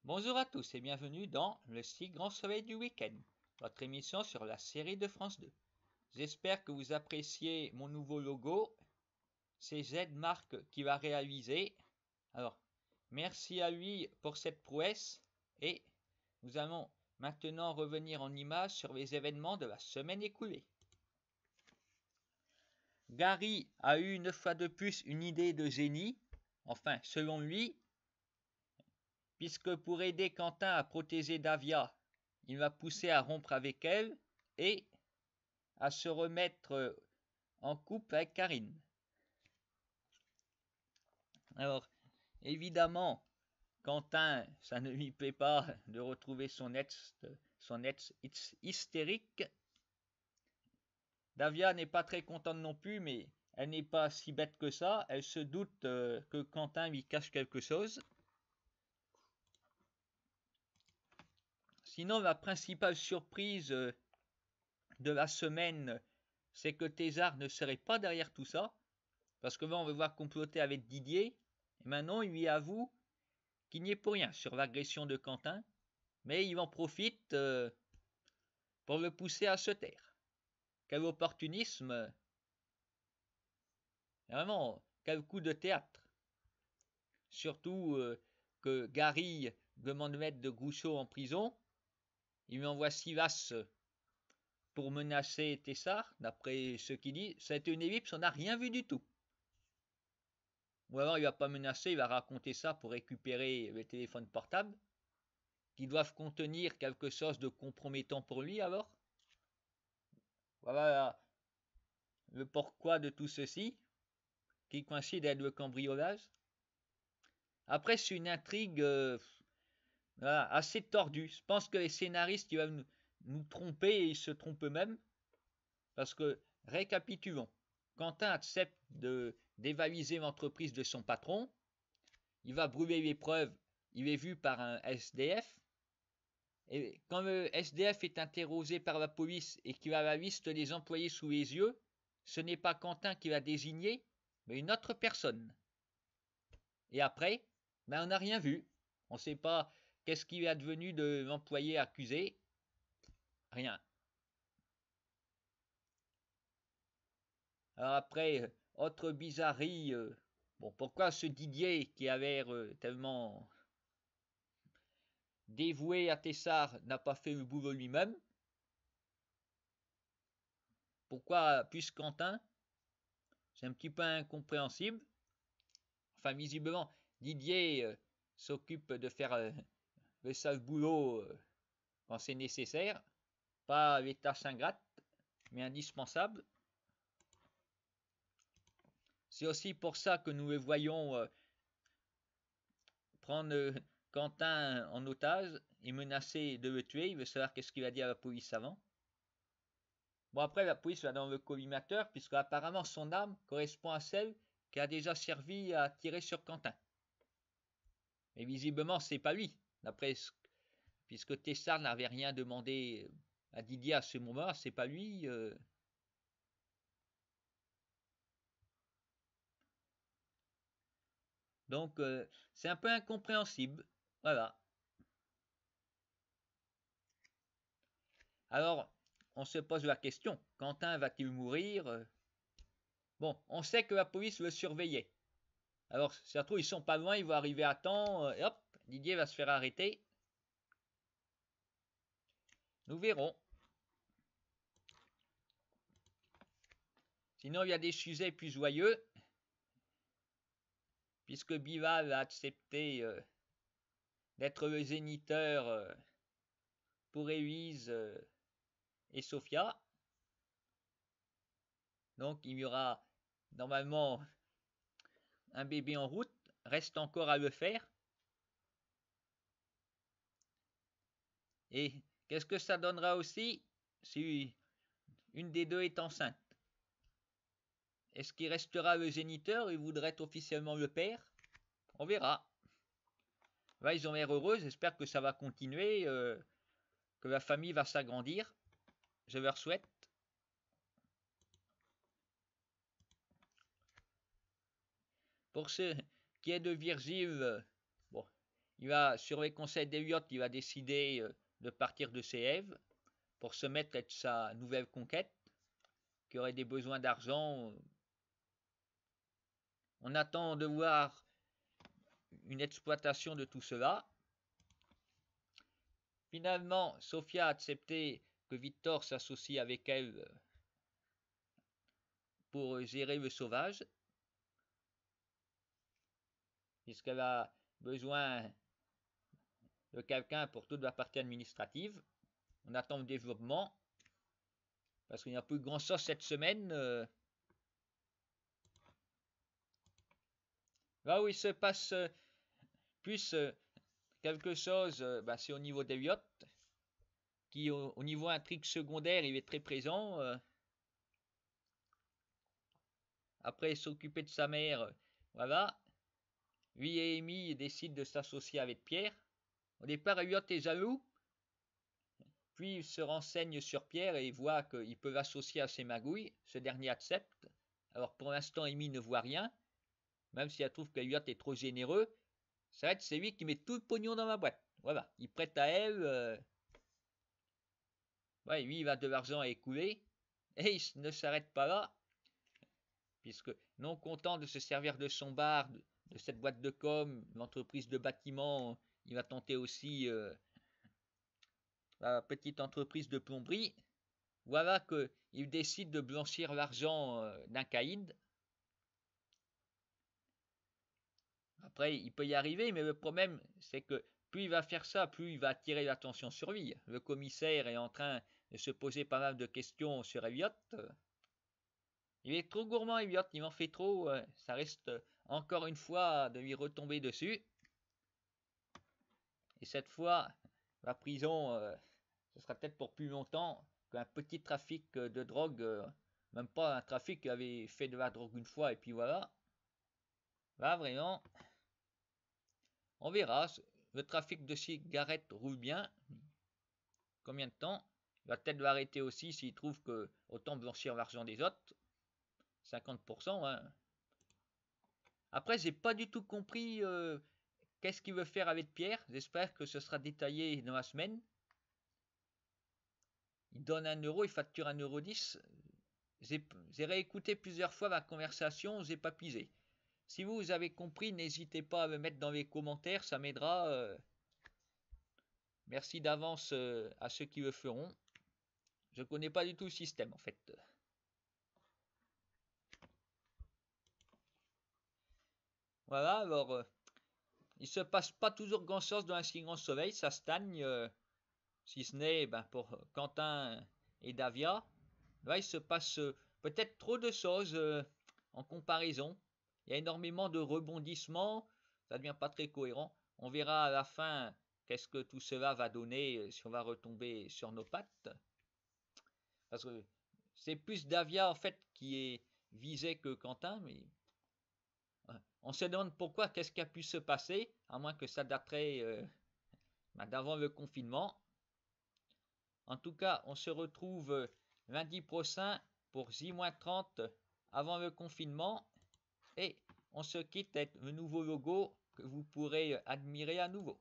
Bonjour à tous et bienvenue dans le si grand soleil du week-end, votre émission sur la série de France 2. J'espère que vous appréciez mon nouveau logo, c'est Z-Marc qui va réaliser. Alors, merci à lui pour cette prouesse et nous allons maintenant revenir en images sur les événements de la semaine écoulée. Gary a eu une fois de plus une idée de génie, enfin selon lui, puisque pour aider Quentin à protéger Davia, il va pousser à rompre avec elle et à se remettre en couple avec Karine. Alors, évidemment, Quentin, ça ne lui plaît pas de retrouver son ex hystérique. Davia n'est pas très contente non plus, mais elle n'est pas si bête que ça. Elle se doute que Quentin lui cache quelque chose. Sinon, la principale surprise de la semaine, c'est que Thésard ne serait pas derrière tout ça, parce que là, on veut voir comploter avec Didier, et maintenant, il lui avoue qu'il n'y est pour rien sur l'agression de Quentin, mais il en profite pour le pousser à se taire. Quel opportunisme! Vraiment, quel coup de théâtre! Surtout que Gary demande de mettre de Groucho en prison, il lui envoie Silas pour menacer Tessard, d'après ce qu'il dit. Ça a été une ellipse, on n'a rien vu du tout. Ou alors il va pas menacer, il va raconter ça pour récupérer les téléphones portables, qui doivent contenir quelque chose de compromettant pour lui alors. Voilà le pourquoi de tout ceci, qui coïncide avec le cambriolage. Après, c'est une intrigue assez tordue. Je pense que les scénaristes ils vont nous tromper et ils se trompent eux-mêmes. Parce que, récapitulons, Quentin accepte d'évaliser l'entreprise de son patron, il va brûler les preuves, il est vu par un SDF, et quand le SDF est interrogé par la police et qu'il a la liste des employés sous les yeux, ce n'est pas Quentin qui l'a désigné, mais une autre personne. Et après, on n'a rien vu. On ne sait pas qu'est-ce qui est advenu de l'employé accusé. Rien. Alors après, autre bizarrerie, pourquoi ce Didier qui a l'air tellement dévoué à Tessard n'a pas fait le boulot lui-même? Pourquoi plus Quentin? C'est un petit peu incompréhensible. Enfin, visiblement, Didier s'occupe de faire le sale boulot quand c'est nécessaire. Pas les tâches ingrates, mais indispensables. C'est aussi pour ça que nous le voyons prendre Quentin en otage et menacer de le tuer. Il veut savoir qu'est-ce qu'il a dit à la police avant. Bon, après, la police va dans le collimateur, puisque apparemment son arme correspond à celle qui a déjà servi à tirer sur Quentin. Mais visiblement, c'est pas lui, puisque Tessard n'avait rien demandé à Didier à ce moment-là, c'est pas lui. Donc, c'est un peu incompréhensible. Voilà. Alors, on se pose la question, Quentin va-t-il mourir? Bon, on sait que la police le surveillait. Alors, si ça se trouve, ils sont pas loin, ils vont arriver à temps, et hop, Didier va se faire arrêter. Nous verrons. Sinon, il y a des sujets plus joyeux, puisque Bival a accepté d'être le géniteur pour Héloïse et Sophia. Donc, il y aura normalement un bébé en route, reste encore à le faire. Et qu'est-ce que ça donnera aussi si une des deux est enceinte? Est-ce qu'il restera le géniteur et voudrait être officiellement le père? On verra. Là, ils ont l'air heureux, j'espère que ça va continuer, que la famille va s'agrandir. Je leur souhaite. Pour ce qui est de Virgile, bon, il va, sur les conseils d'Elliott, il va décider de partir de Sèvres pour se mettre à sa nouvelle conquête, qui aurait des besoins d'argent. On attend de voir une exploitation de tout cela. Finalement, Sofia a accepté que Victor s'associe avec elle pour gérer le sauvage, puisqu'elle a besoin de quelqu'un pour toute la partie administrative. On attend le développement, parce qu'il n'y a plus grand chose cette semaine. Là où il se passe plus quelque chose, c'est au niveau d'Elliott, qui au niveau intrigue secondaire, il est très présent. Après s'occuper de sa mère, voilà. Lui et Amy décident de s'associer avec Pierre. Au départ, Elliott est jaloux, puis il se renseigne sur Pierre et voit qu'il peut l'associer à ses magouilles. Ce dernier accepte. Alors pour l'instant, Amy ne voit rien, même si elle trouve qu'Elliott est trop généreux. Ça va être c'est lui qui met tout le pognon dans la boîte. Voilà, il prête à elle. Ouais, lui, il a de l'argent à écouler. Et il ne s'arrête pas là, puisque non content de se servir de son bar, de cette boîte de com, l'entreprise de bâtiment, il va tenter aussi la petite entreprise de plomberie. Voilà qu'il décide de blanchir l'argent d'un caïd. Après, il peut y arriver, mais le problème, c'est que plus il va faire ça, plus il va attirer l'attention sur lui. Le commissaire est en train de se poser pas mal de questions sur Elliott. Il est trop gourmand, Elliott, il en fait trop. Ça reste encore une fois de lui retomber dessus. Et cette fois, la prison, ce sera peut-être pour plus longtemps qu'un petit trafic de drogue. Même pas un trafic qui avait fait de la drogue une fois et puis voilà. Là, vraiment, on verra. Le trafic de cigarettes roule bien. Combien de temps? Il va peut-être l'arrêter aussi s'il trouve que autant blanchir l'argent des autres. 50%, hein. Après, j'ai pas du tout compris qu'est-ce qu'il veut faire avec Pierre. J'espère que ce sera détaillé dans la semaine. Il donne 1€, il facture 1,10€. J'ai réécouté plusieurs fois la conversation, j'ai pas pisé. Si vous avez compris, n'hésitez pas à me mettre dans les commentaires, ça m'aidera. Merci d'avance à ceux qui le feront. Je connais pas du tout le système en fait. Voilà, alors il se passe pas toujours grand chose dans un si grand soleil, ça stagne, si ce n'est pour Quentin et Davia. Là, il se passe peut-être trop de choses en comparaison. Il y a énormément de rebondissements, ça devient pas très cohérent. On verra à la fin qu'est-ce que tout cela va donner si on va retomber sur nos pattes. Parce que c'est plus Davia en fait qui est visé que Quentin, mais on se demande pourquoi, qu'est-ce qui a pu se passer, à moins que ça daterait d'avant le confinement. En tout cas, on se retrouve lundi prochain pour J-30 avant le confinement. Et on se quitte avec le nouveau logo que vous pourrez admirer à nouveau.